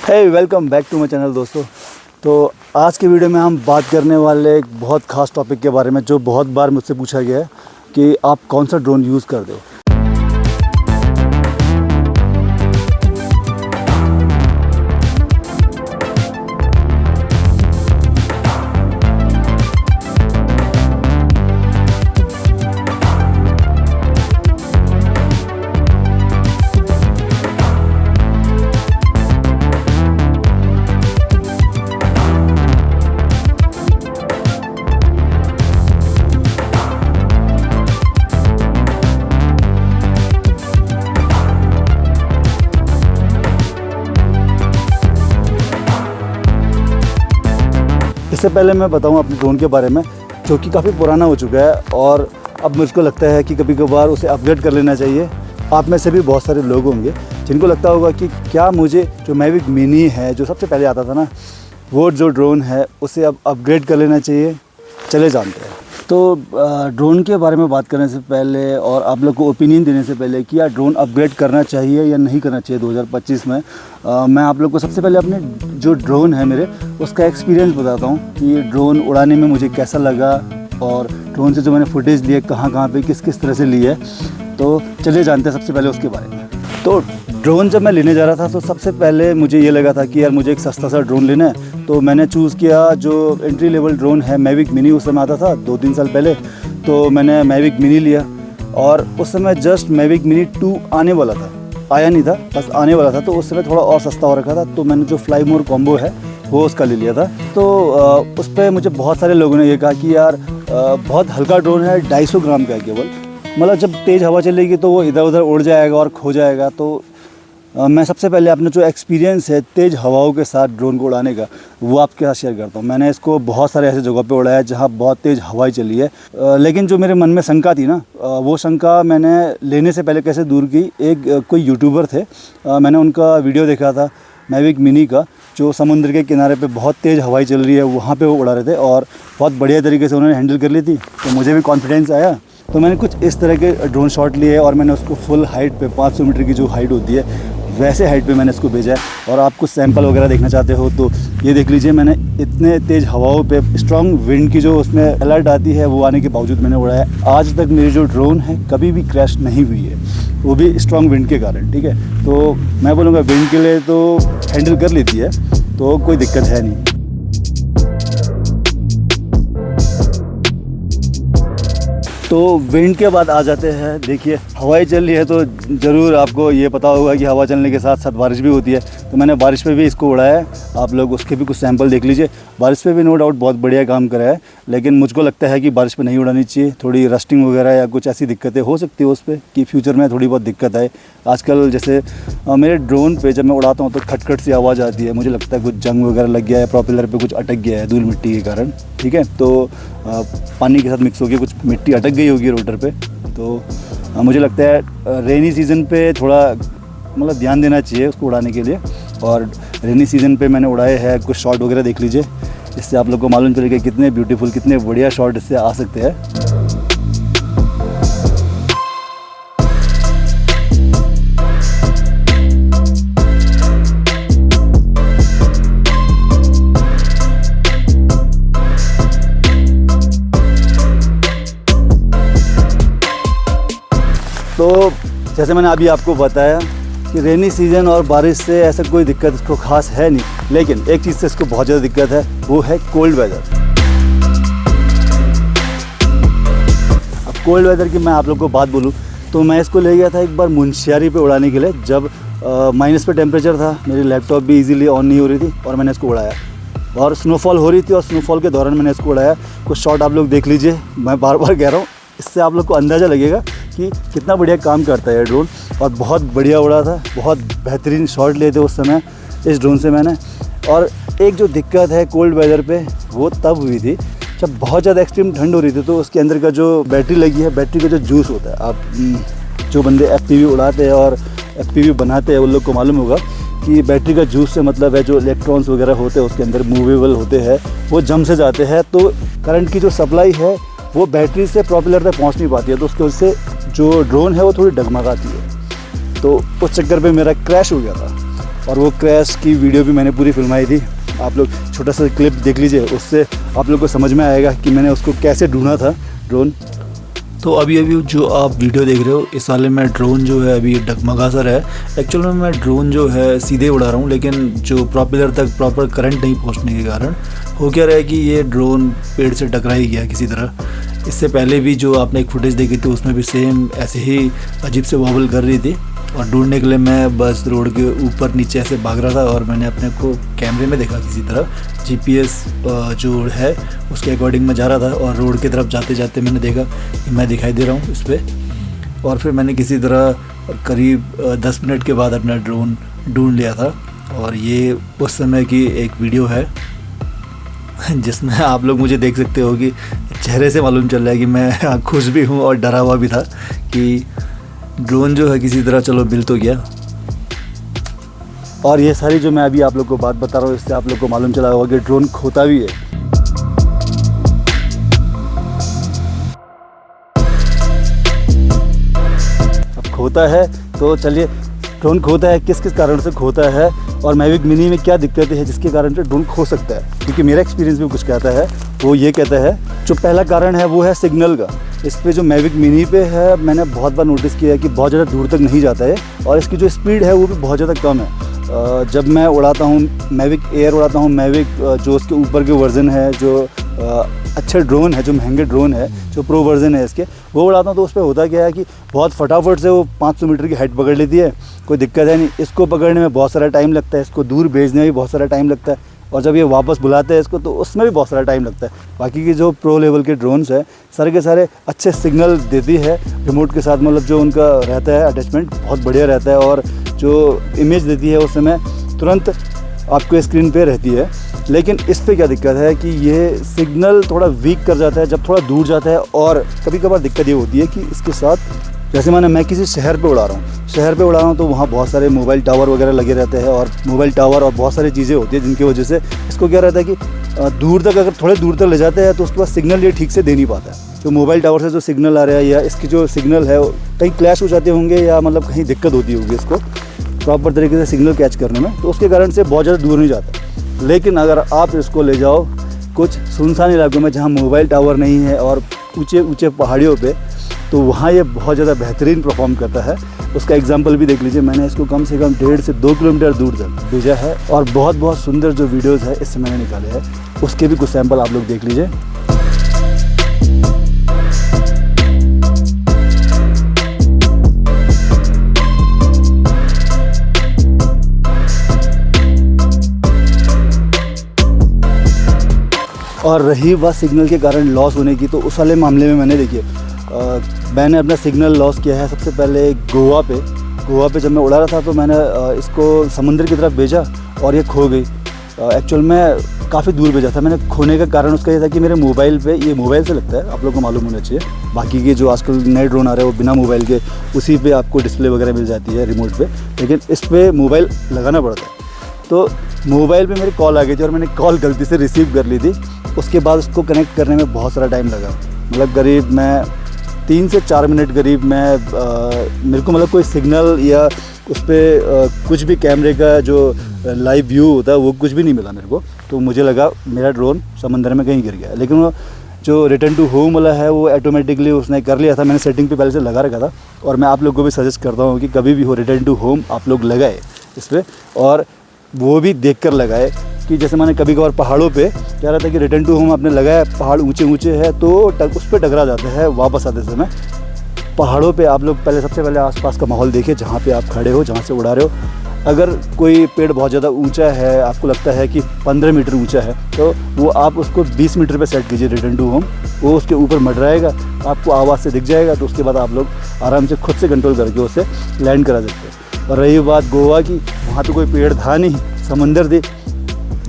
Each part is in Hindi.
Hey welcome back to my channel दोस्तों। तो आज के वीडियो में हम बात करने वाले एक बहुत ख़ास टॉपिक के बारे में जो बहुत बार मुझसे पूछा गया है कि आप कौन सा ड्रोन यूज़ करते हो। इससे पहले मैं बताऊं अपने ड्रोन के बारे में जो कि काफ़ी पुराना हो चुका है और अब मुझको लगता है कि कभी कभार उसे अपग्रेड कर लेना चाहिए। आप में से भी बहुत सारे लोग होंगे जिनको लगता होगा कि क्या मुझे जो मैविक मिनी है जो सबसे पहले आता था ना, वो जो ड्रोन है उसे अब अपग्रेड कर लेना चाहिए। चले जानते हैं। तो ड्रोन के बारे में बात करने से पहले और आप लोग को ओपिनियन देने से पहले कि यार ड्रोन अपग्रेड करना चाहिए या नहीं करना चाहिए 2025 में, मैं आप लोग को सबसे पहले अपने जो ड्रोन है मेरे उसका एक्सपीरियंस बताता हूँ कि ड्रोन उड़ाने में मुझे कैसा लगा और ड्रोन से जो मैंने फुटेज लिए कहाँ पे किस तरह से ली है। तो चलिए जानते हैं सबसे पहले उसके बारे में। तो ड्रोन जब मैं लेने जा रहा था तो सबसे पहले मुझे ये लगा था कि यार मुझे एक सस्ता सा ड्रोन लेना है। तो मैंने चूज़ किया जो एंट्री लेवल ड्रोन है मैविक मिनी, उस समय आता था 2-3 साल पहले। तो मैंने मैविक मिनी लिया और उस समय जस्ट मैविक मिनी 2 आने वाला था, आया नहीं था, बस आने वाला था। तो उस समय थोड़ा और सस्ता हो रखा था तो मैंने जो फ्लाई मोर कॉम्बो है वो उसका ले लिया था। तो उस पर मुझे बहुत सारे लोगों ने ये कहा कि यार बहुत हल्का ड्रोन है, 250 ग्राम का है केवल, मतलब जब तेज़ हवा चलेगी तो वो इधर उधर उड़ जाएगा और खो जाएगा। तो मैं सबसे पहले अपना जो एक्सपीरियंस है तेज़ हवाओं के साथ ड्रोन को उड़ाने का वो आपके साथ शेयर करता हूँ। मैंने इसको बहुत सारे ऐसे जगहों पे उड़ाया है जहाँ बहुत तेज़ हवाएं चली है, लेकिन जो मेरे मन में शंका थी ना, वो शंका मैंने लेने से पहले कैसे दूर की। कोई यूट्यूबर थे, मैंने उनका वीडियो देखा था मैविक मिनी का, जो समुद्र के किनारे पे बहुत तेज़ हवाई चल रही है वहाँ पे वो उड़ा रहे थे और बहुत बढ़िया तरीके से उन्होंने हैंडल कर ली थी। तो मुझे भी कॉन्फिडेंस आया, तो मैंने कुछ इस तरह के ड्रोन शॉट लिए और मैंने उसको फुल हाइट पे 500 मीटर की जो हाइट होती है वैसे हाइट पे मैंने इसको भेजा है। और आप कुछ सैंपल वगैरह देखना चाहते हो तो ये देख लीजिए, मैंने इतने तेज़ हवाओं पे स्ट्रॉन्ग विंड की जो उसमें अलर्ट आती है वो आने के बावजूद मैंने उड़ाया। आज तक मेरी जो ड्रोन है कभी भी क्रैश नहीं हुई है, वो भी स्ट्रॉन्ग विंड के कारण। ठीक है, तो मैं बोलूँगा विंड के लिए तो हैंडल कर लेती है, तो कोई दिक्कत है नहीं। तो विंड के बाद आ जाते हैं, देखिए हवाएं चल रही है तो ज़रूर आपको ये पता होगा कि हवा चलने के साथ साथ बारिश भी होती है। तो मैंने बारिश पे भी इसको उड़ाया है, आप लोग उसके भी कुछ सैंपल देख लीजिए। बारिश पे भी नो डाउट बहुत बढ़िया काम करा है, लेकिन मुझको लगता है कि बारिश पे नहीं उड़ानी चाहिए। थोड़ी रस्टिंग वगैरह या कुछ ऐसी दिक्कतें हो सकती है उस पर कि फ्यूचर में थोड़ी बहुत दिक्कत आए। आजकल जैसे मेरे ड्रोन पे जब मैं उड़ाता हूँ तो खटखट सी आवाज़ आती है, मुझे लगता है कुछ जंग वगैरह लग गया है, प्रोपेलर पे कुछ अटक गया है धूल मिट्टी के कारण। ठीक है, तो पानी के साथ मिक्स हो गया, कुछ मिट्टी अटक गई होगी रोटर पे। तो मुझे लगता है रेनी सीज़न पे थोड़ा मतलब ध्यान देना चाहिए उसको उड़ाने के लिए। और रेनी सीज़न पे मैंने उड़ाए हैं, कुछ शॉट वगैरह देख लीजिए, इससे आप लोग को मालूम चलेगा कितने ब्यूटीफुल कितने बढ़िया शॉट इससे आ सकते हैं। तो जैसे मैंने अभी आपको बताया कि रेनी सीज़न और बारिश से ऐसा कोई दिक्कत इसको खास है नहीं, लेकिन एक चीज़ से इसको बहुत ज़्यादा दिक्कत है, वो है कोल्ड वेदर। अब कोल्ड वेदर की मैं आप लोग को बात बोलूँ तो मैं इसको ले गया था एक बार मुंशियारी पे उड़ाने के लिए, जब माइनस पे टेम्परेचर था, मेरी लैपटॉप भी इजीली ऑन नहीं हो रही थी और मैंने इसको उड़ाया और स्नोफॉल हो रही थी और स्नोफॉल के दौरान मैंने इसको उड़ाया। कुछ शॉट आप लोग देख लीजिए, मैं बार बार कह रहा हूँ, इससे आप लोग को अंदाज़ा लगेगा कि कितना बढ़िया काम करता है ये ड्रोन। और बहुत बढ़िया उड़ा था, बहुत बेहतरीन शॉट लिए थे उस समय इस ड्रोन से मैंने। और एक जो दिक्कत है कोल्ड वेदर पे वो तब हुई थी जब बहुत ज़्यादा एक्सट्रीम ठंड हो रही थी। तो उसके अंदर का जो बैटरी लगी है, बैटरी का जो जूस होता है, आप जो बंदे FPV उड़ाते हैं और FPV बनाते हैं उन लोग को मालूम होगा कि बैटरी का जूस से मतलब है जो इलेक्ट्रॉन्स वगैरह होते हैं उसके अंदर मूवेबल होते हैं, वो जम से जाते हैं। तो करंट की जो सप्लाई है वो बैटरी से प्रोपेलर तक पहुंच नहीं पाती है, तो उसकी वजह से जो ड्रोन है वो थोड़ी डगमगाती है। तो उस चक्कर पे मेरा क्रैश हो गया था। और वो क्रैश की वीडियो भी मैंने पूरी फिल्माई थी। आप लोग छोटा सा क्लिप देख लीजिए, उससे आप लोग को समझ में आएगा कि मैंने उसको कैसे ढूंढा था ड्रोन। तो अभी जो आप वीडियो देख रहे हो इस वाले में ड्रोन जो है अभी डगमगा सा रहा है। एक्चुअल में मैं ड्रोन जो है सीधे उड़ा रहा हूँ, लेकिन जो प्रोपेलर तक प्रॉपर करंट नहीं पहुँचने के कारण हो क्या रहा है कि ये ड्रोन पेड़ से टकरा ही गया किसी तरह। इससे पहले भी जो आपने एक फुटेज देखी थी उसमें भी सेम ऐसे ही अजीब से वॉबल कर रही थी, और ढूंढने के लिए मैं बस रोड के ऊपर नीचे ऐसे भाग रहा था और मैंने अपने को कैमरे में देखा किसी तरह GPS जो है उसके अकॉर्डिंग मैं जा रहा था, और रोड की तरफ जाते जाते मैंने देखा कि मैं दिखाई दे रहा हूँ इस पर। और फिर मैंने किसी तरह करीब 10 मिनट के बाद अपना ड्रोन ढूंढ लिया था। और ये उस समय की एक वीडियो है जिसमें आप लोग मुझे देख सकते हो कि चेहरे से मालूम चल रहा है कि मैं खुश भी हूँ और डरा हुआ भी था कि ड्रोन जो है किसी तरह चलो मिल तो गया। और ये सारी जो मैं अभी आप लोग को बात बता रहा हूँ, इससे आप लोग को मालूम चला होगा कि ड्रोन खोता भी है। अब खोता है तो चलिए, ड्रोन खोता है किस किस कारण से खोता है और मैविक मिनी में क्या दिक्कतें हैं जिसके कारण से ड्रोन खो सकता है। क्योंकि मेरा एक्सपीरियंस भी कुछ कहता है, वो ये कहता है जो पहला कारण है वो है सिग्नल का। इस पे जो मैविक मिनी पे है मैंने बहुत बार नोटिस किया है कि बहुत ज़्यादा दूर तक नहीं जाता है, और इसकी जो स्पीड है वो भी बहुत ज़्यादा कम है। जब मैं उड़ाता हूँ मैविक एयर उड़ाता हूँ, मैविक जो उसके ऊपर के वर्जन है, जो अच्छे ड्रोन है, जो महंगे ड्रोन है, जो प्रो वर्जन है इसके, वो उड़ाता हूँ तो उस पर होता क्या है कि बहुत फटाफट से वो 500 मीटर की हाइट पकड़ लेती है, कोई दिक्कत है नहीं। इसको पकड़ने में बहुत सारा टाइम लगता है, इसको दूर भेजने में भी बहुत सारा टाइम लगता है, और जब ये वापस बुलाते हैं इसको तो उसमें भी बहुत सारा टाइम लगता है। बाकी की जो प्रो लेवल के ड्रोन्स है सारे के सारे अच्छे सिग्नल देती है रिमोट के साथ, मतलब जो उनका रहता है अटैचमेंट बहुत बढ़िया रहता है, और जो इमेज देती है उस समय तुरंत आपको स्क्रीन पे रहती है। लेकिन इस पे क्या दिक्कत है कि ये सिग्नल थोड़ा वीक कर जाता है जब थोड़ा दूर जाता है, और कभी कभार दिक्कत ये होती है कि इसके साथ जैसे मैं किसी शहर पे उड़ा रहा हूँ, तो वहाँ बहुत सारे मोबाइल टावर वगैरह लगे रहते हैं, और मोबाइल टावर और बहुत सारी चीज़ें होती है जिनकी वजह से इसको क्या रहता है कि दूर तक अगर थोड़े दूर तक ले जाते हैं तो उसके बाद सिग्नल ये ठीक से दे नहीं पाता है। जो मोबाइल टावर से जो सिग्नल आ रहा है या इसकी जो सिग्नल है कहीं क्लैश हो जाते होंगे, या मतलब कहीं दिक्कत होती होगी इसको प्रॉपर तरीके से सिग्नल कैच करने में, तो उसके कारण से बहुत ज़्यादा दूर नहीं जाता। लेकिन अगर आप इसको ले जाओ कुछ सुनसान इलाकों में जहाँ मोबाइल टावर नहीं है और ऊंचे ऊंचे पहाड़ियों पे, तो वहाँ ये बहुत ज़्यादा बेहतरीन परफॉर्म करता है। उसका एग्जांपल भी देख लीजिए, मैंने इसको कम से कम 1.5 से 2 किलोमीटर दूर तक भेजा है, और बहुत बहुत सुंदर जो वीडियोज़ है इससे मैंने निकाले हैं, उसके भी कुछ सैंपल आप लोग देख लीजिए। और रही बात सिग्नल के कारण लॉस होने की, तो उस वाले मामले में मैंने देखिए मैंने अपना सिग्नल लॉस किया है सबसे पहले गोवा पे जब मैं उड़ा रहा था तो मैंने इसको समुद्र की तरफ भेजा और ये खो गई। एक्चुअल में काफ़ी दूर भेजा था मैंने। खोने का कारण उसका ये था कि मेरे मोबाइल पे, ये मोबाइल से लगता है, आप लोगों को मालूम होना चाहिए, बाकी के जो आजकल नए ड्रोन आ रहे हैं वो बिना मोबाइल के उसी पे आपको डिस्प्ले वगैरह मिल जाती है रिमोट पे, लेकिन इस पर मोबाइल लगाना पड़ता है। तो मोबाइल पे मेरी कॉल आ गई थी और मैंने कॉल गलती से रिसीव कर ली थी। उसके बाद उसको कनेक्ट करने में बहुत सारा टाइम लगा, मतलब करीब मैं 3 से 4 मिनट करीब मेरे को मतलब कोई सिग्नल या उस पर कुछ भी कैमरे का जो लाइव व्यू होता है वो कुछ भी नहीं मिला मेरे को। तो मुझे लगा मेरा ड्रोन समंदर में कहीं गिर गया, लेकिन वो जो रिटर्न टू होम वाला है वो ऑटोमेटिकली उसने कर लिया था। मैंने सेटिंग पे पहले से लगा रखा था, और मैं आप लोग को भी सजेस्ट करता हूँ कि कभी भी हो रिटर्न टू होम आप लोग लगाए इस पर, और वो भी देख कर लगाए कि जैसे मैंने कभी कभार पहाड़ों पे क्या रहता है कि रिटर्न टू होम आपने लगाया, पहाड़ ऊंचे ऊंचे है तो उस पर टकरा जाता है वापस आते समय। पहाड़ों पे आप लोग सबसे पहले आसपास का माहौल देखिए, जहाँ पे आप खड़े हो, जहाँ से उड़ा रहे हो। अगर कोई पेड़ बहुत ज़्यादा ऊंचा है, आपको लगता है कि 15 मीटर ऊंचा है, तो वो आप उसको 20 मीटर पे सेट कीजिए रिटर्न टू होम, वो उसके ऊपर मंडराएगा, आपको आवाज़ से दिख जाएगा, तो उसके बाद आप लोग आराम से खुद से कंट्रोल करके उसे लैंड करा सकते हैं। और रही बात गोवा की, वहाँ तो कोई पेड़ था नहीं, समंदर थी।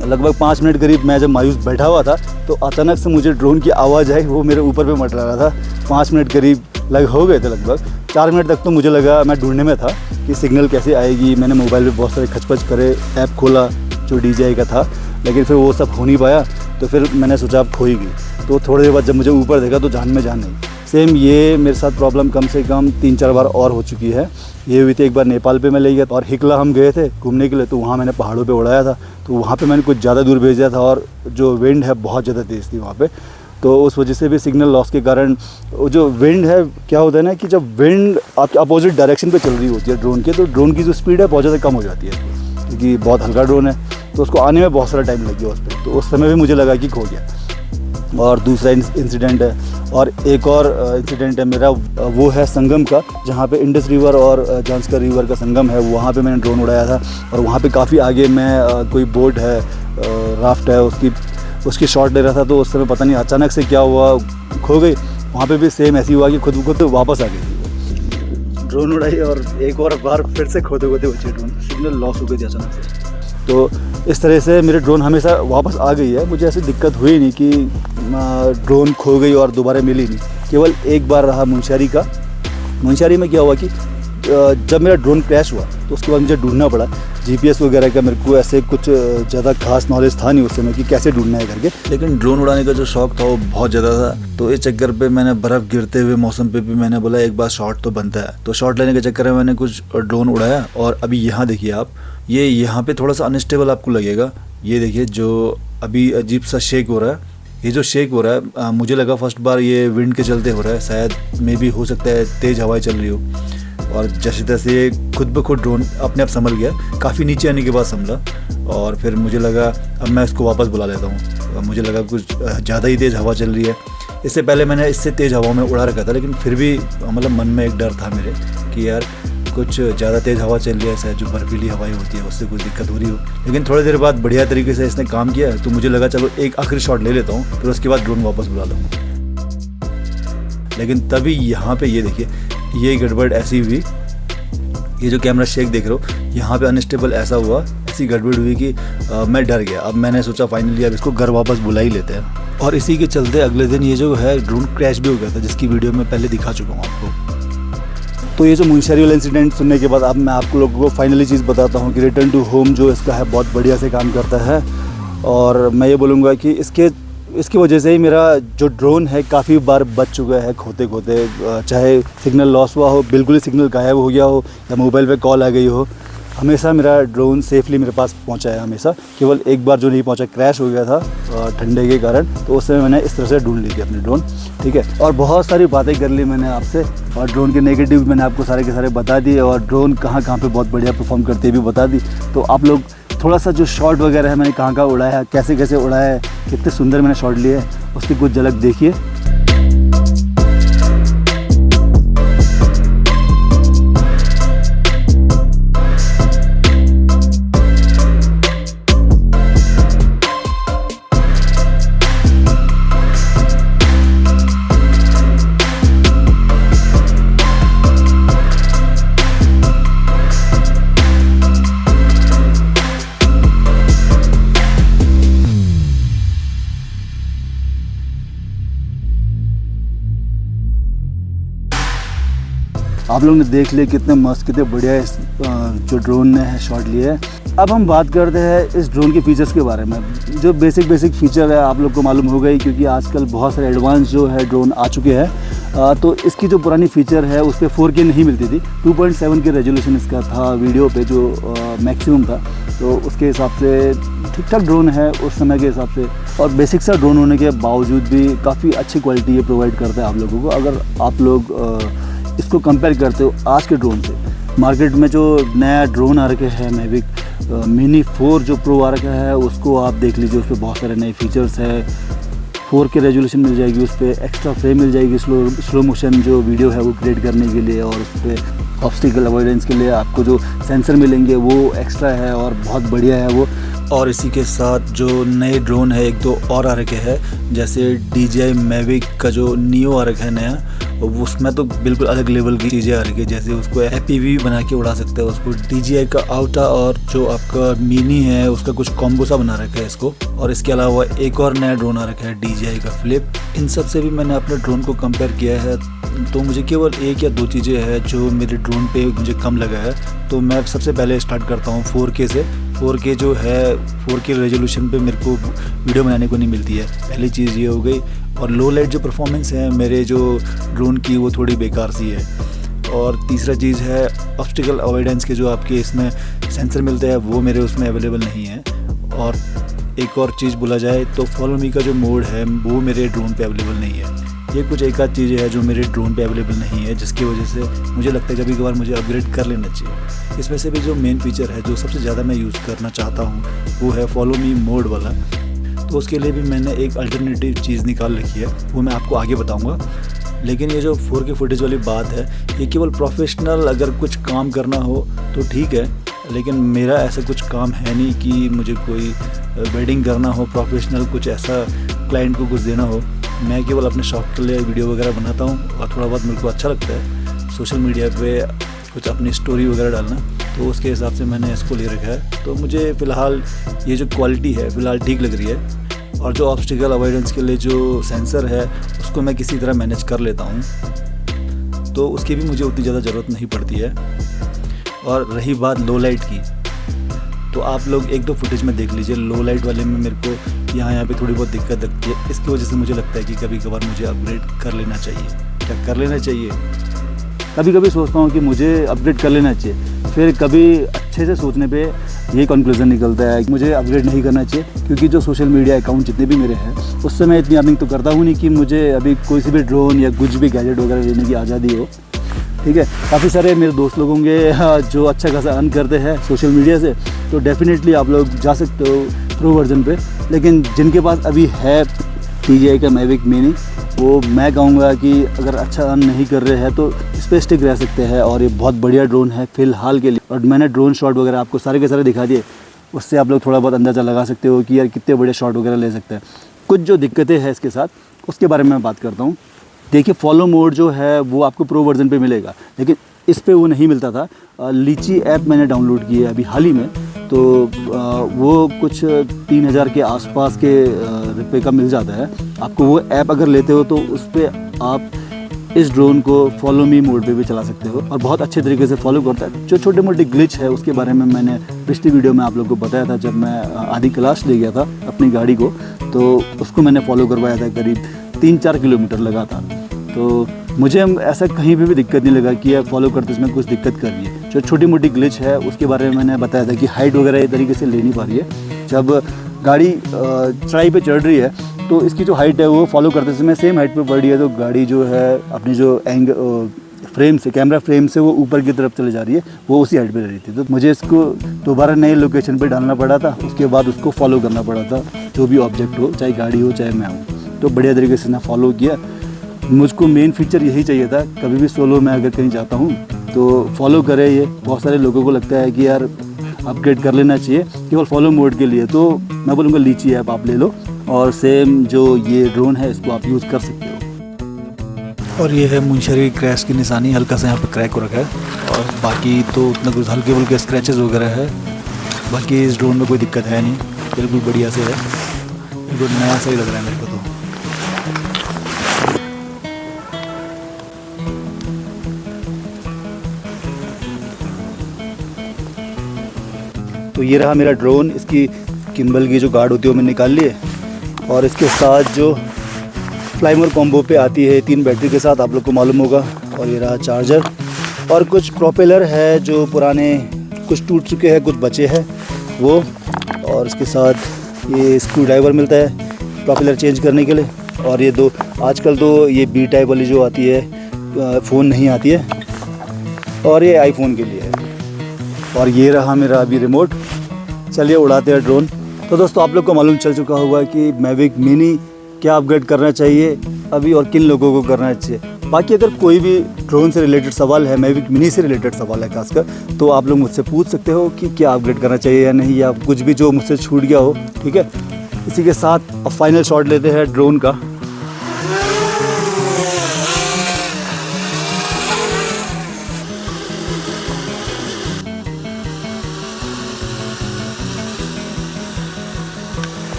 लगभग 5 मिनट करीब मैं जब मायूस बैठा हुआ था तो अचानक से मुझे ड्रोन की आवाज़ आई, वो मेरे ऊपर पे मंडरा रहा था। 5 मिनट करीब हो गए थे, लगभग 4 मिनट तक तो मुझे लगा, मैं ढूंढने में था कि सिग्नल कैसे आएगी। मैंने मोबाइल पे बहुत सारे खचपच करे, ऐप खोला जो DJI का था, लेकिन फिर वो सब हो नहीं पाया। तो फिर मैंने सोचा अब खो ही गई। तो थोड़ी देर बाद जब मुझे ऊपर देखा तो जान में जान नहीं। सेम ये मेरे साथ प्रॉब्लम कम से कम 3-4 बार और हो चुकी है। ये हुई थी एक बार नेपाल पे मैं ले गया और हिकला हम गए थे घूमने के लिए, तो वहाँ मैंने पहाड़ों पे उड़ाया था। तो वहाँ पे मैंने कुछ ज़्यादा दूर भेजा था और जो विंड है बहुत ज़्यादा तेज़ थी वहाँ पे, तो उस वजह से भी सिग्नल लॉस के कारण जो विंड है, क्या होता है ना कि जब विंड आपके अपोजिट डायरेक्शन पे चल रही होती है ड्रोन के, तो ड्रोन की जो स्पीड है बहुत ज़्यादा कम हो जाती है, क्योंकि बहुत हल्का ड्रोन है, तो उसको आने में बहुत सारा टाइम लग गया उस पर। तो उस समय भी मुझे लगा कि खो गया। और दूसरा इंसिडेंट है, और एक और इंसिडेंट है मेरा, वो है संगम का, जहाँ पे इंडस रिवर और झांसकर रिवर का संगम है, वहाँ पे मैंने ड्रोन उड़ाया था। और वहाँ पे काफ़ी आगे मैं कोई बोट है, राफ्ट है, उसकी शॉट ले रहा था, तो उस समय पता नहीं अचानक से क्या हुआ, खो गई। वहाँ पे भी सेम ऐसी हुआ कि खुद वापस आ गई। ड्रोन उड़ाई और एक और बार फिर से खोते बचे ड्रोन, सिग्नल लॉस हो गई थी अचानक से। तो इस तरह से मेरे ड्रोन हमेशा वापस आ गई है, मुझे ऐसी दिक्कत हुई नहीं कि ड्रोन खो गई और दोबारा मिली नहीं। केवल एक बार रहा मुंशियारी में क्या हुआ कि जब मेरा ड्रोन क्रैश हुआ तो उसके बाद मुझे ढूंढना पड़ा जीपीएस वगैरह का, मेरे को ऐसे कुछ ज़्यादा खास नॉलेज था नहीं उस समय कि कैसे ढूंढना है करके। लेकिन ड्रोन उड़ाने का जो शौक था वो बहुत ज़्यादा था, तो इस चक्कर पे मैंने बर्फ़ गिरते हुए मौसम पे भी मैंने बोला एक बार शॉट तो बनता है। तो शॉट लेने के चक्कर में मैंने कुछ ड्रोन उड़ाया। और अभी यहाँ देखिए आप, ये यहाँ पे थोड़ा सा अनस्टेबल आपको लगेगा, ये देखिए जो अभी अजीब सा शेक हो रहा है। ये जो शेक हो रहा है मुझे लगा फर्स्ट बार ये विंड के चलते हो रहा है, शायद मे भी हो सकता है तेज़ हवाएं चल रही हो। और जैसे तैसे ये खुद ब खुद ड्रोन अपने आप संभल गया, काफ़ी नीचे आने के बाद संभला। और फिर मुझे लगा अब मैं इसको वापस बुला लेता हूँ। मुझे लगा कुछ ज़्यादा ही तेज़ हवा चल रही है। इससे पहले मैंने इससे तेज़ हवा में उड़ा रखा था, लेकिन फिर भी मतलब मन में एक डर था मेरे कि यार कुछ ज़्यादा तेज़ हवा चल रही है, शायद जो बर्फीली हवाएं होती है उससे कुछ दिक्कत हो रही हो। लेकिन थोड़ी देर बाद बढ़िया तरीके से इसने काम किया, तो मुझे लगा चलो एक आखिरी शॉट ले लेता हूँ, फिर उसके बाद ड्रोन वापस बुला लूँगा। लेकिन तभी यहाँ पे ये देखिए, ये गड़बड़ ऐसी हुई, ये जो कैमरा शेक देख रहे हो यहाँ पे अनस्टेबल ऐसा हुआ, ऐसी गड़बड़ हुई कि मैं डर गया। अब मैंने सोचा फाइनली अब इसको घर वापस बुला ही लेते हैं। और इसी के चलते अगले दिन ये जो है ड्रोन क्रैश भी हो गया था, जिसकी वीडियो मैं पहले दिखा चुका हूँ आपको। तो ये जो मुंशियारी वाला इंसिडेंट सुनने के बाद अब मैं आप लोगों को फाइनली चीज़ बताता हूँ कि रिटर्न टू होम जो इसका है बहुत बढ़िया से काम करता है। और मैं ये बोलूँगा कि इसकी वजह से ही मेरा जो ड्रोन है काफ़ी बार बच चुका है खोते, चाहे सिग्नल लॉस हुआ हो, बिल्कुल ही सिग्नल गायब हो गया हो, या मोबाइल पे कॉल आ गई हो, हमेशा मेरा ड्रोन सेफली मेरे पास पहुंचा है हमेशा। केवल एक बार जो नहीं पहुंचा, क्रैश हो गया था ठंडे के कारण, तो उस समय मैंने इस तरह से ढूंढ ली थी अपनी ड्रोन, ठीक है। और बहुत सारी बातें कर ली मैंने आपसे, और ड्रोन के नेगेटिव मैंने आपको सारे के सारे बता दिए, और ड्रोन कहाँ पे बहुत बढ़िया परफॉर्म करती है भी बता दी। तो आप लोग थोड़ा सा जो शॉट वगैरह है मैंने कहाँ उड़ाया, कैसे उड़ाया है, कितने सुंदर मैंने शॉट लिए हैं, उसकी कुछ झलक देखिए। आप लोग ने देख लिया कितने मस्त, कितने बढ़िया इस जो ड्रोन ने है शॉट लिए है। अब हम बात करते हैं इस ड्रोन के फीचर्स के बारे में। जो बेसिक फीचर है आप लोग को मालूम हो गई, क्योंकि आजकल बहुत सारे एडवांस जो है ड्रोन आ चुके हैं। तो इसकी जो पुरानी फीचर है उस पर 4K नहीं मिलती थी, 2.7 के रेजोल्यूशन इसका था वीडियो पे जो मैक्सिमम था। तो उसके हिसाब से ठीक ठाक ड्रोन है उस समय के हिसाब से, और बेसिक सा ड्रोन होने के बावजूद भी काफ़ी अच्छी क्वालिटी ये प्रोवाइड करता है आप लोगों को। अगर आप लोग इसको कंपेयर करते हो आज के ड्रोन से, मार्केट में जो नया ड्रोन आ रखा है मैविक मिनी 4 जो प्रो आ रखा है, उसको आप देख लीजिए। उस पर बहुत सारे नए फीचर्स है, 4K रेजोल्यूशन मिल जाएगी, उस पर एक्स्ट्रा फ्रेम मिल जाएगी, स्लो मोशन जो वीडियो है वो क्रिएट करने के लिए, और उस पर ऑब्स्टिकल अवॉइडेंस के लिए आपको जो सेंसर मिलेंगे वो एक्स्ट्रा है और बहुत बढ़िया है वो। और इसी के साथ जो नए ड्रोन है एक दो और आ रखे हैं, जैसे DJI Mavic का जो नियो आ रखा है नया, उसमें तो बिल्कुल अलग लेवल की चीज़ें आ रही है। जैसे उसको FPV बना के उड़ा सकते हैं उसको, DJI का आउटा और जो आपका मिनी है उसका कुछ कॉम्बो सा बना रखा है इसको। और इसके अलावा एक और नया ड्रोन आ रखा है DJI का फ्लिप। इन सब से भी मैंने अपने ड्रोन को कंपेयर किया है, तो मुझे केवल एक या दो चीज़ें हैं जो मेरे ड्रोन पे मुझे कम लगा है। तो मैं सबसे पहले स्टार्ट करता हूँ 4K से। 4K जो है 4K रेजोल्यूशन पे मेरे को वीडियो बनाने को नहीं मिलती है, पहली चीज़ ये हो गई। और लो लाइट जो परफॉर्मेंस है मेरे जो ड्रोन की वो थोड़ी बेकार सी है। और तीसरा चीज़ है ऑब्स्टिकल अवॉइडेंस के जो आपके इसमें सेंसर मिलते हैं वो मेरे उसमें अवेलेबल नहीं है। और एक और चीज़ बोला जाए तो फॉलो मी का जो मोड है वो मेरे ड्रोन पे अवेलेबल नहीं है। ये कुछ एक आध चीज़ें हैं जो मेरे ड्रोन पे अवेलेबल नहीं है, जिसकी वजह से मुझे लगता है कभी कभार मुझे अपग्रेड कर लेना चाहिए। इसमें से भी जो मेन फीचर है जो सबसे ज़्यादा मैं यूज़ करना चाहता हूँ वो है फॉलो मी मोड वाला। तो उसके लिए भी मैंने एक अल्टरनेटिव चीज़ निकाल रखी है, वो मैं आपको आगे बताऊँगा। लेकिन ये जो 4K फुटेज वाली बात है ये केवल प्रोफेशनल अगर कुछ काम करना हो तो ठीक है, लेकिन मेरा ऐसा कुछ काम है नहीं कि मुझे कोई वेडिंग करना हो प्रोफेशनल, कुछ ऐसा क्लाइंट को कुछ देना हो। मैं केवल अपने शौक के लिए वीडियो वगैरह बनाता हूँ और थोड़ा बहुत मेरे को अच्छा लगता है सोशल मीडिया पे कुछ अपनी स्टोरी वगैरह डालना, तो उसके हिसाब से मैंने इसको ले रखा है। तो मुझे फ़िलहाल ये जो क्वालिटी है फ़िलहाल ठीक लग रही है। और जो ऑब्स्टिकल अवॉइडेंस के लिए जो सेंसर है उसको मैं किसी तरह मैनेज कर लेता हूँ, तो उसकी भी मुझे उतनी ज़्यादा ज़रूरत नहीं पड़ती है। और रही बात लो लाइट की, तो आप लोग एक दो फुटेज में देख लीजिए। लो लाइट वाले में मेरे को यहाँ पे थोड़ी बहुत दिक्कत लगती है, इसकी वजह से मुझे लगता है कि कभी कभार मुझे अपग्रेड कर लेना चाहिए। क्या कर लेना चाहिए? कभी कभी सोचता हूँ कि मुझे अपग्रेड कर लेना चाहिए, फिर कभी अच्छे से सोचने पे ये कंक्लूजन निकलता है कि मुझे अपग्रेड नहीं करना चाहिए, क्योंकि जो सोशल मीडिया अकाउंट जितने भी मेरे हैं उससे मैं इतनी अर्निंग तो करता हूँ नहीं कि मुझे अभी कोई सी भी ड्रोन या कुछ भी गैजेट वगैरह लेने की आज़ादी हो। ठीक है, काफ़ी सारे मेरे दोस्त लोग होंगे जो अच्छा खासा अर्न करते हैं सोशल मीडिया से, तो डेफिनेटली आप लोग जा सकते हो प्रो वर्जन पे। लेकिन जिनके पास अभी है DJI का मैविक मिनी, वो मैं कहूँगा कि अगर अच्छा अर्न नहीं कर रहे हैं तो इस पर स्टिक रह सकते हैं। और ये बहुत बढ़िया ड्रोन है फ़िलहाल के लिए। और मैंने ड्रोन शॉट वगैरह आपको सारे के सारे दिखा दिए, उससे आप लोग थोड़ा बहुत अंदाज़ा लगा सकते हो कि यार कितने बड़े शॉट वगैरह ले सकते हैं। कुछ जो दिक्कतें हैं इसके साथ उसके बारे में मैं बात करता हूँ। देखिए, फॉलो मोड जो है वो आपको प्रो वर्जन पे मिलेगा, लेकिन इस पे वो नहीं मिलता था। लीची ऐप मैंने डाउनलोड की है अभी हाल ही में, तो वो कुछ 3000 के आसपास के रुपये का मिल जाता है आपको। वो ऐप अगर लेते हो तो उस पर आप इस ड्रोन को फॉलो मी मोड पे भी चला सकते हो और बहुत अच्छे तरीके से फॉलो करता है। जो छोटे मोटे ग्लिच है उसके बारे में मैंने पिछली वीडियो में आप लोगों को बताया था, जब मैं आदि कैलाश ले गया था अपनी गाड़ी को, तो उसको मैंने फॉलो करवाया था करीब 3-4 किलोमीटर लगातार। तो मुझे ऐसा कहीं भी दिक्कत नहीं लगा कि यार फॉलो करते इसमें कुछ दिक्कत कर रही है। जो छोटी मोटी ग्लिच है उसके बारे में मैंने बताया था कि हाइट वगैरह ये तरीके से ले नहीं पा रही है। जब गाड़ी चढ़ाई पे चढ़ रही है तो इसकी जो हाइट है वो फॉलो करते समय सेम हाइट पे बढ़ रही है, तो गाड़ी जो है अपनी जो फ्रेम से, कैमरा फ्रेम से वो ऊपर की तरफ चले जा रही है, वो उसी हाइट पे रह रही थी। तो मुझे इसको दोबारा नए लोकेशन पे डालना पड़ा था, उसके बाद उसको फॉलो करना पड़ा था, जो भी ऑब्जेक्ट हो, चाहे गाड़ी हो चाहे मैं हूँ। तो बढ़िया तरीके से ना फॉलो किया। मुझको मेन फीचर यही चाहिए था, कभी भी सोलो मैं अगर कहीं जाता हूँ तो फॉलो करे। ये बहुत सारे लोगों को लगता है कि यार अपग्रेड कर लेना चाहिए केवल फॉलो मोड के लिए, तो मैं बोलूँगा लीची ऐप आप ले लो और सेम जो ये ड्रोन है इसको आप यूज़ कर सकते हो। और ये है मुंशरी क्रैश की निशानी, हल्का सा यहाँ पे क्रैक हो रखा है और बाकी तो उतना कुछ हल्के फुल्के स्क्रैचेस वगैरह है। बाकी इस ड्रोन में कोई दिक्कत है नहीं, बिल्कुल बढ़िया से है, बिल्कुल नया सा ही लग रहा है मेरे को। तो ये रहा मेरा ड्रोन। इसकी किम्बल की जो गार्ड होती है वो मैंने निकाल ली है, और इसके साथ जो फ्लाइमर कॉम्बो पे आती है 3 बैटरी के साथ, आप लोग को मालूम होगा। और ये रहा चार्जर और कुछ प्रोपेलर है जो पुराने कुछ टूट चुके हैं, कुछ बचे हैं वो। और इसके साथ ये स्क्रू ड्राइवर मिलता है प्रोपेलर चेंज करने के लिए। और ये दो आजकल तो ये B टाइप वाली जो आती है फ़ोन नहीं आती है, और ये आईफोन के लिए है। और ये रहा मेरा अभी रिमोट। चलिए उड़ाते हैं ड्रोन। तो दोस्तों, आप लोग को मालूम चल चुका होगा कि मैविक मिनी क्या अपग्रेड करना चाहिए अभी और किन लोगों को करना चाहिए। बाकी अगर कोई भी ड्रोन से रिलेटेड सवाल है, मैविक मिनी से रिलेटेड सवाल है खासकर, तो आप लोग मुझसे पूछ सकते हो कि क्या अपग्रेड करना चाहिए या नहीं, या कुछ भी जो मुझसे छूट गया हो। ठीक है, इसी के साथ अब फाइनल शॉट लेते हैं ड्रोन का।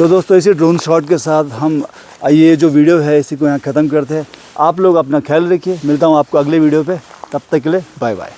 तो दोस्तों इसी ड्रोन शॉट के साथ हम ये जो वीडियो है इसी को यहाँ ख़त्म करते हैं। आप लोग अपना ख्याल रखिए, मिलता हूँ आपको अगले वीडियो पे, तब तक के लिए बाय बाय।